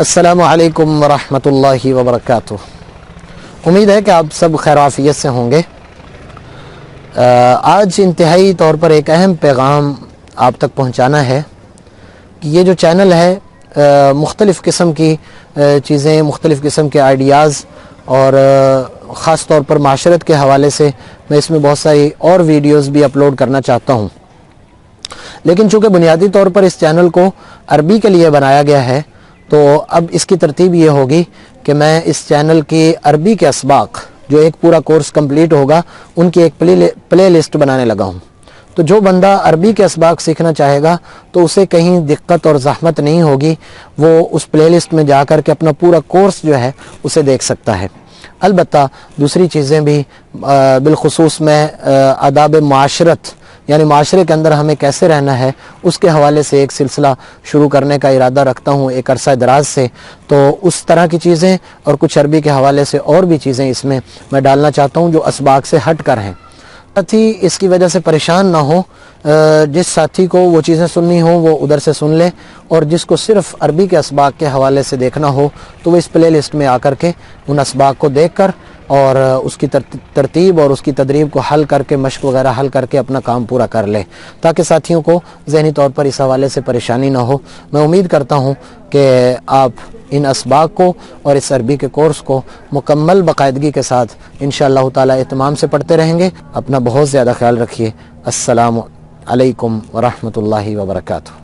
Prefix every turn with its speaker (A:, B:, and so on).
A: السلام علیکم ورحمۃ اللہ وبرکاتہ۔ امید ہے کہ آپ سب خیر عافیت سے ہوں گے۔ آج انتہائی طور پر ایک اہم پیغام آپ تک پہنچانا ہے کہ یہ جو چینل ہے مختلف قسم کی چیزیں، مختلف قسم کے آئیڈیاز اور خاص طور پر معاشرت کے حوالے سے میں اس میں بہت ساری اور ویڈیوز بھی اپلوڈ کرنا چاہتا ہوں، لیکن چونکہ بنیادی طور پر اس چینل کو عربی کے لیے بنایا گیا ہے تو اب اس کی ترتیب یہ ہوگی کہ میں اس چینل کی عربی کے اسباق جو ایک پورا کورس کمپلیٹ ہوگا ان کی ایک پلے لسٹ بنانے لگا ہوں۔ تو جو بندہ عربی کے اسباق سیکھنا چاہے گا تو اسے کہیں دقت اور زحمت نہیں ہوگی، وہ اس پلے لسٹ میں جا کر کے اپنا پورا کورس جو ہے اسے دیکھ سکتا ہے۔ البتہ دوسری چیزیں بھی بالخصوص میں آداب معاشرت، یعنی معاشرے کے اندر ہمیں کیسے رہنا ہے، اس کے حوالے سے ایک سلسلہ شروع کرنے کا ارادہ رکھتا ہوں ایک عرصہ دراز سے، تو اس طرح کی چیزیں اور کچھ عربی کے حوالے سے اور بھی چیزیں اس میں ڈالنا چاہتا ہوں جو اسباق سے ہٹ کر ہیں۔ ساتھی اس کی وجہ سے پریشان نہ ہو، جس ساتھی کو وہ چیزیں سننی ہوں وہ ادھر سے سن لے، اور جس کو صرف عربی کے اسباق کے حوالے سے دیکھنا ہو تو وہ اس پلے لسٹ میں آ کر کے ان اسباق کو دیکھ کر اور اس کی ترتیب اور اس کی تدریب کو حل کر کے، مشق وغیرہ حل کر کے اپنا کام پورا کر لے، تاکہ ساتھیوں کو ذہنی طور پر اس حوالے سے پریشانی نہ ہو۔ میں امید کرتا ہوں کہ آپ ان اسباق کو اور اس عربی کے کورس کو مکمل باقاعدگی کے ساتھ انشاءاللہ تعالی اہتمام سے پڑھتے رہیں گے۔ اپنا بہت زیادہ خیال رکھیے۔ السلام علیکم ورحمۃ اللہ وبرکاتہ۔